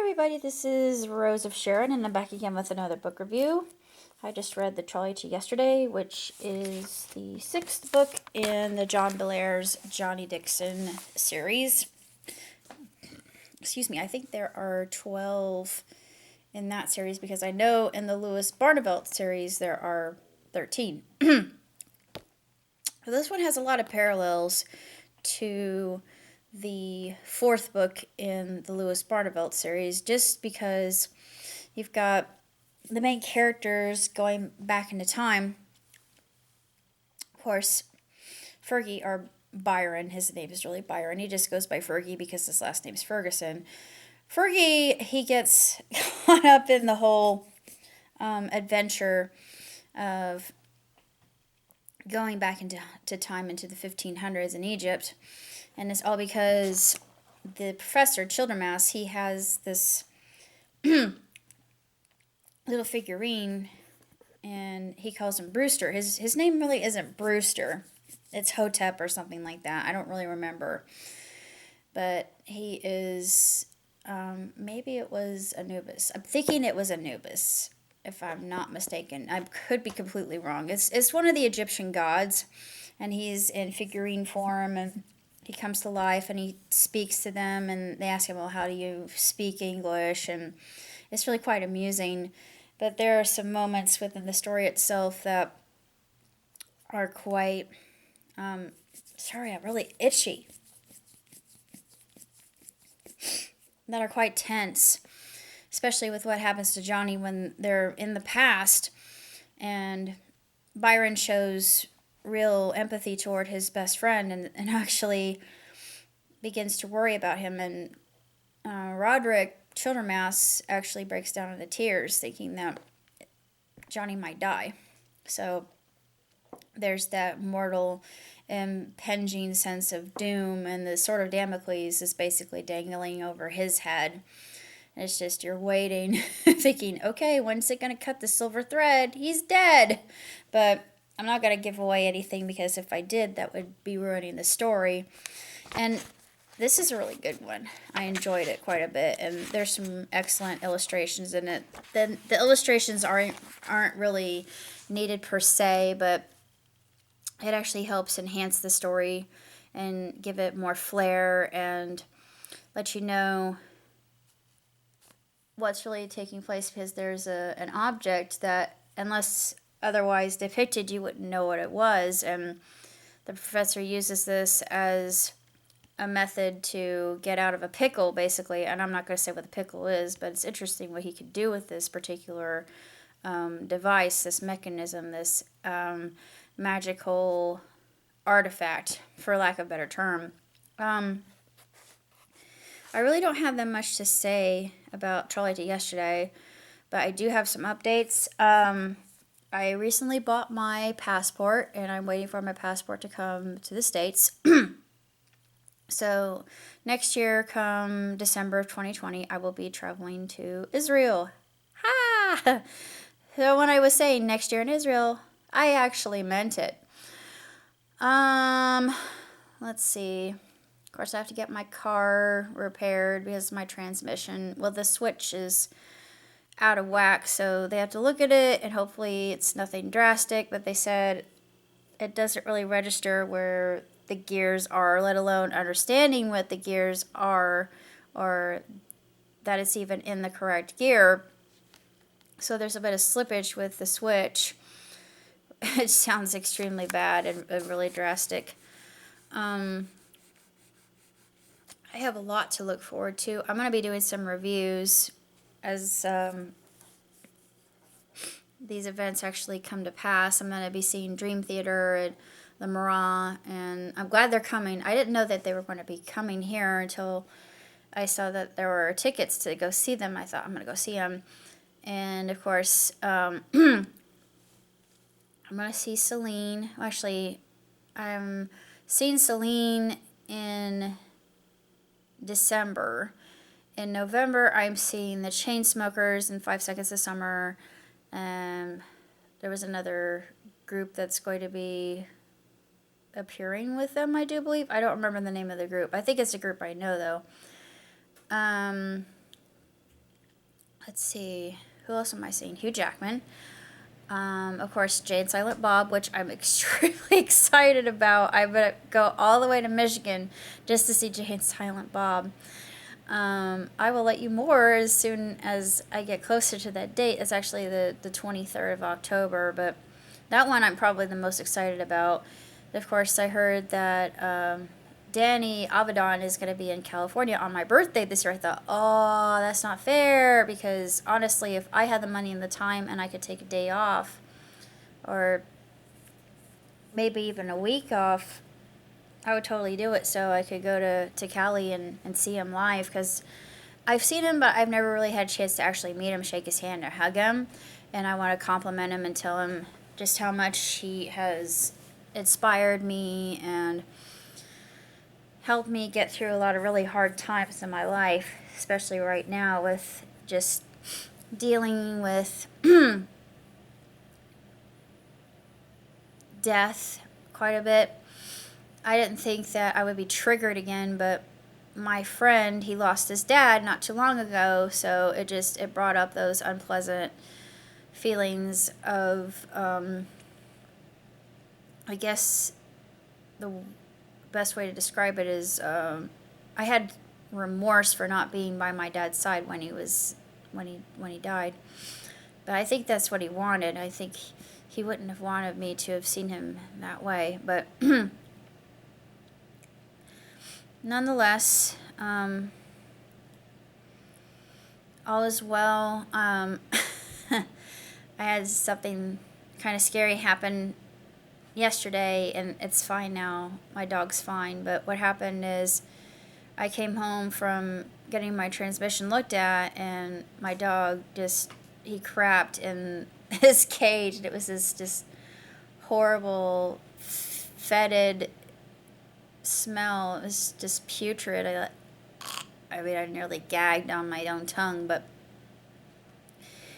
everybody, this is Rose of Sharon, and I'm back again with another book review. I just read the Trolley to yesterday, which is the 6th book in the John Bellairs Johnny Dixon series. Excuse me, I think there are 12 in that series because I know in the Lewis Barnevelt series there are 13. This one has a lot of parallels to the 4th book in the Lewis Barnevelt series, just because you've got the main characters going back into time. Of course, Fergie, or Byron, his name is really Byron, he just goes by Fergie because his last name's Ferguson. Fergie, he gets caught up in the whole adventure of going back into time into the 1500s in Egypt. And it's all because the professor, Childermass, he has this little figurine, and he calls him Brewster. His name really isn't Brewster. It's Hotep or something like that. I don't really remember. But he is, maybe it was Anubis. I'm thinking it was Anubis, if I'm not mistaken. I could be completely wrong. It's one of the Egyptian gods, and he's in figurine form, and he comes to life and he speaks to them, and they ask him, well, how do you speak English? And it's really quite amusing. But there are some moments within the story itself that are quite, sorry, I'm really itchy. That are quite tense, especially with what happens to Johnny when they're in the past. And Byron shows real empathy toward his best friend and actually begins to worry about him. And Roderick Childermass actually breaks down into tears thinking that Johnny might die. So there's that mortal impinging sense of doom, and the sword of Damocles is basically dangling over his head. And it's just, you're waiting, thinking, okay, when's it going to cut the silver thread? He's dead. But I'm not going to give away anything, because if I did, that would be ruining the story. And this is a really good one. I enjoyed it quite a bit, and there's some excellent illustrations in it. The illustrations aren't really needed per se, but it actually helps enhance the story and give it more flair and let you know what's really taking place, because there's an object that, unless otherwise depicted, you wouldn't know what it was. And the professor uses this as a method to get out of a pickle, basically. And I'm not going to say what the pickle is, but it's interesting what he could do with this particular device, this mechanism, this magical artifact, for lack of a better term. I really don't have that much to say about Trolley to yesterday, but I do have some updates. I recently bought my passport, and I'm waiting for my passport to come to the States. So next year, come December of 2020, I will be traveling to Israel. Ha! So when I was saying next year in Israel, I actually meant it. Let's see. Of course, I have to get my car repaired because my transmission, well, the switch is out of whack, so they have to look at it, and hopefully it's nothing drastic, but they said it doesn't really register where the gears are, let alone understanding what the gears are, or that it's even in the correct gear. So there's a bit of slippage with the switch. It sounds extremely bad and really drastic. I have a lot to look forward to. I'm going to be doing some reviews as these events actually come to pass. I'm going to be seeing Dream Theater and the Marat, and I'm glad they're coming. I didn't know that they were going to be coming here until I saw that there were tickets to go see them. I thought, I'm going to go see them. And of course, I'm going to see Celine. Actually, I'm seeing Celine in December. In November, I'm seeing the Chainsmokers in 5 Seconds of Summer. There was another group that's going to be appearing with them, I do believe. I don't remember the name of the group. I think it's a group I know, though. let's see, who else am I seeing? Hugh Jackman. Of course, Jay and Silent Bob, which I'm extremely excited about. I'm going to go all the way to Michigan just to see Jay and Silent Bob. I will let you more as soon as I get closer to that date. It's actually the 23rd of October, but that one I'm probably the most excited about. Of course, I heard that Danny Avedon is going to be in California on my birthday this year. I thought, oh, that's not fair, because honestly, if I had the money and the time and I could take a day off, or maybe even a week off, I would totally do it so I could go to Cali and see him live, because I've seen him, but I've never really had a chance to actually meet him, shake his hand, or hug him, and I want to compliment him and tell him just how much he has inspired me and helped me get through a lot of really hard times in my life, especially right now with just dealing with death quite a bit. I didn't think that I would be triggered again, but my friend, he lost his dad not too long ago, so it brought up those unpleasant feelings of, I guess the best way to describe it is, I had remorse for not being by my dad's side when he died. But I think that's what he wanted. I think he wouldn't have wanted me to have seen him that way, but nonetheless, all is well. I had something kind of scary happen yesterday, and it's fine now. My dog's fine, but what happened is I came home from getting my transmission looked at, and my dog he crapped in his cage, and it was this just horrible, fetid smell. It was just putrid. I nearly gagged on my own tongue, but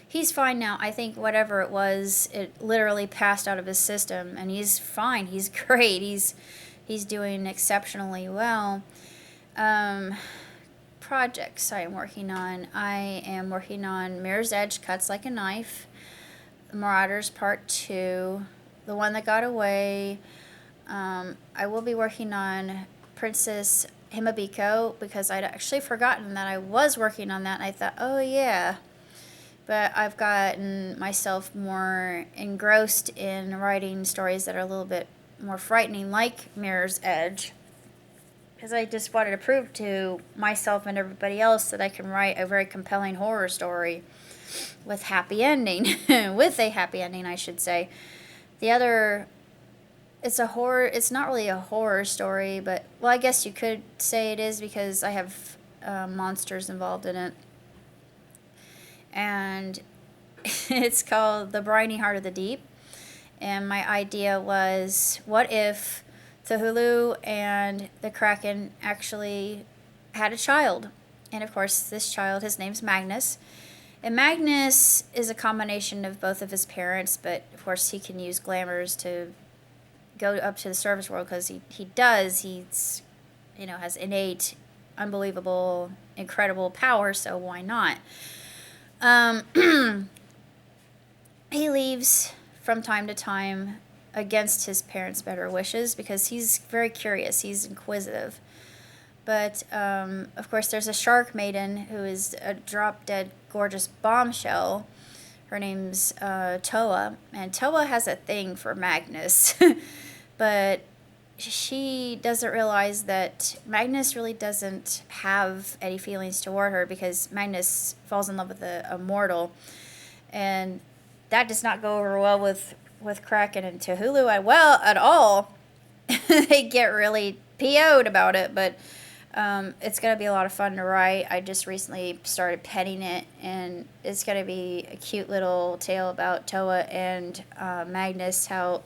he's fine now. I think whatever it was, it literally passed out of his system, and he's fine. He's great. He's doing exceptionally well. Projects I am working on. I am working on Mirror's Edge Cuts Like a Knife, Marauders Part 2, The One That Got Away. I will be working on Princess Himabiko, because I'd actually forgotten that I was working on that, and I thought, oh yeah. But I've gotten myself more engrossed in writing stories that are a little bit more frightening, like Mirror's Edge, because I just wanted to prove to myself and everybody else that I can write a very compelling horror story with happy ending, with a happy ending, I should say. The other, it's not really a horror story, but, well, I guess you could say it is, because I have monsters involved in it. And it's called The Briny Heart of the Deep. And my idea was, what if Cthulhu and the Kraken actually had a child? And of course, this child, his name's Magnus. And Magnus is a combination of both of his parents, but of course he can use glamours to go up to the surface world, because he's has innate, unbelievable, incredible power, so why not? He leaves from time to time against his parents' better wishes, because he's very curious, he's inquisitive. But, of course, there's a shark maiden who is a drop-dead gorgeous bombshell. Her name's Toa, and Toa has a thing for Magnus. But she doesn't realize that Magnus really doesn't have any feelings toward her, because Magnus falls in love with a mortal. And that does not go over well with Kraken and Cthulhu at all. They get really PO'd about it, but it's going to be a lot of fun to write. I just recently started penning it, and it's going to be a cute little tale about Toa and Magnus, how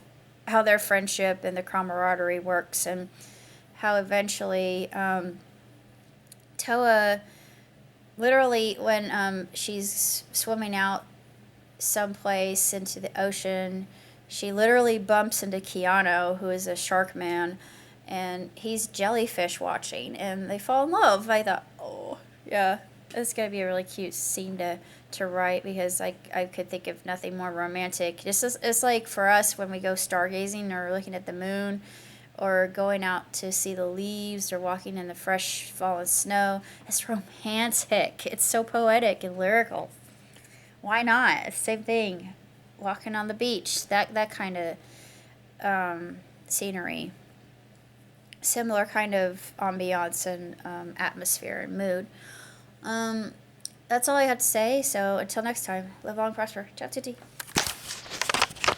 their friendship and the camaraderie works, and how eventually Toa, literally when she's swimming out someplace into the ocean, she literally bumps into Keanu, who is a shark man, and he's jellyfish watching, and they fall in love. I thought, oh, yeah, It's gonna be a really cute scene to write, because I could think of nothing more romantic. It's like for us when we go stargazing or looking at the moon, or going out to see the leaves, or walking in the fresh fallen snow. It's romantic. It's so poetic and lyrical. Why not? Same thing. Walking on the beach. That kind of scenery. Similar kind of ambiance and atmosphere and mood. Um, that's all I have to say. So until next time, live long, prosper. Ciao, Titi.